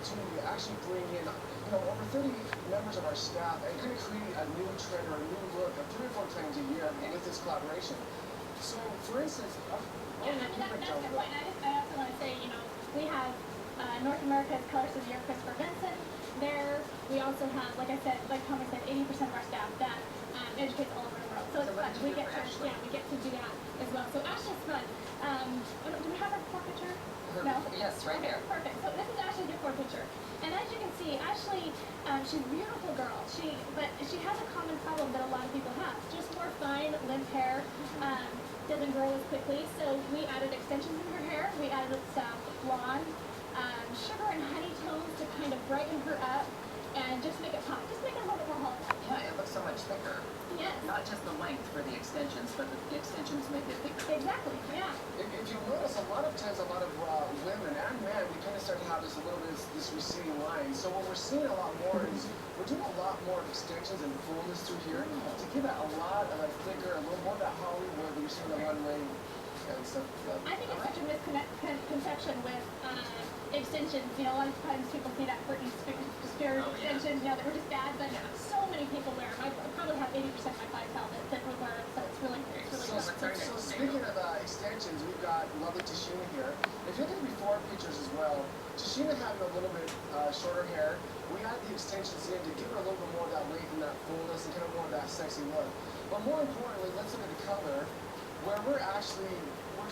opportunity to actually bring in, over 30 members of our staff and kind of create a new trend or a new look of 3 or 4 times a year with this collaboration. So, for instance, yeah, that's a good point. I also want to say, we have North America's Colors of the Year, Christopher Benson. There, we also have, like I said, like Thomas said, 80% of our staff that educates all over the world. So it's fun. We get to do that as well. So Ashley's fun. Do we have our core picture? No? Yes, right here. Perfect. So this is Ashley's core picture. And as you can see, Ashley, she's a beautiful girl. But she has a common problem that a lot of people have. Just more fine, limp hair. Doesn't grow as quickly. So we added extensions in her hair. We added some blonde, sugar and honey tones to kind of brighten her up and just make it pop. Just make it a little bit more whole. Yeah, it looks so much thicker. Yes. Not just the length for the extensions, but the extensions make it thicker. Exactly, yeah. If you notice, a lot of times, a lot of women and men, we kind of start to have this a little bit this receding line. So what we're seeing a lot more is we're doing a lot more extensions and fullness through here to give it a lot of thicker, a little more of that Hollywood that you see on the runway and stuff. I think it's such a misconception with extensions. A lot of times people see that Britney Spears extensions, that were just bad, but so many people wear them. I probably have 80% of my clientele that would wear them, so it's really fun. So speaking of extensions, we've got lovely Tashina here. If you look at the before pictures as well, Tashina having a little bit shorter hair, we added the extensions in to give her a little bit more of that length and that fullness and kind of more of that sexy look. But more importantly, let's look at the color, where we're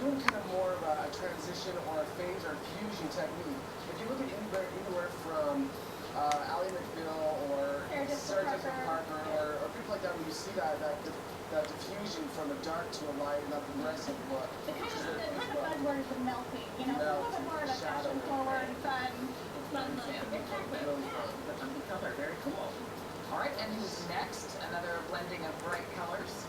doing kind of more of a transition or a phase or a fusion technique. If you look at anywhere from Ally McBeal or Sarah Jessica Parker or people like that, when you see that diffusion from a dark to a light and that progressive look. The kind of buzzword is the melting, a little bit more of a fashion forward, fun look. Exactly. The funky color, very cool. All right, and who's next? Another blending of bright colors.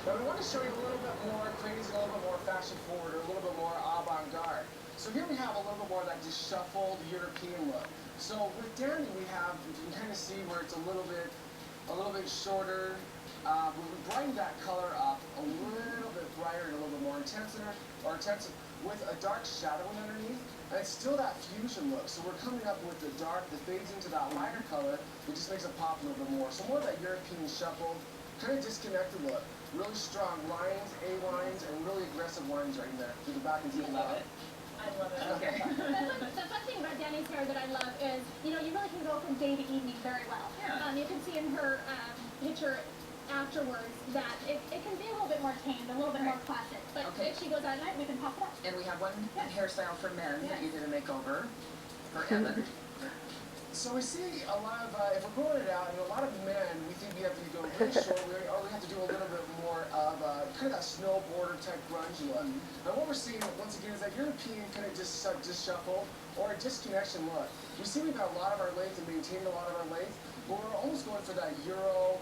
But we want to show you a little bit more crazy, a little bit more fashion forward, or a little bit more avant-garde. So here we have a little bit more of that just shuffled European look. So with Danny, you can kind of see where it's a little bit shorter. We brighten that color up a little bit brighter and a little bit more intensive with a dark shadowing underneath. And it's still that fusion look. So we're coming up with the dark that fades into that lighter color. It just makes it pop a little bit more. So more of that European shuffled, kind of disconnected look. Really strong lines, A-lines, and really aggressive lines right in there through the back and through the love it. I love it. Okay. The fun thing about Danny's hair that I love is, you really can go from day to evening very well. Yeah. You can see in her picture afterwards that it can be a little bit more tamed, a little bit more classic. But if she goes out at night, we can pop it up. And we have one hairstyle for men that you did a makeover for Evan. So we see a lot of, if we're growing it out, and a lot of men, we think we have to go really short, or we have to do a little bit more of kind of that snowboarder type grunge look. And what we're seeing, once again, is that European kind of just shuffle, or a disconnection look. We see we've got a lot of our length and maintained a lot of our length, but we're almost going for that Euro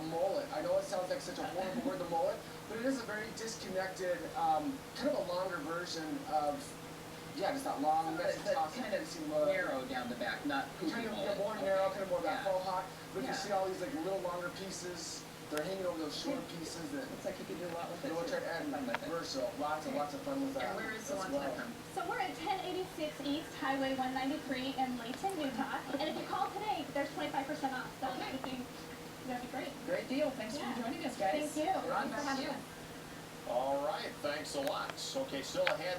mullet. I know it sounds like such a horrible word, the mullet, but it is a very disconnected, kind of a longer version of, just that long, kind of narrow down the back, not kind of more narrow, kind of more of that faux hawk. But you see all these little longer pieces, they're hanging over those short pieces that looks like you could do a lot with it. We'll try to add versatile, lots of fun with that. And where is Salon Tantrum? So we're at 1086 East Highway 193 in Layton, Utah. And if you call today, there's 25% off. So that'd be great. Great deal. Thanks for joining us, guys. Thank you. Ron, Thanks for having us. All right, thanks a lot. Okay, still ahead.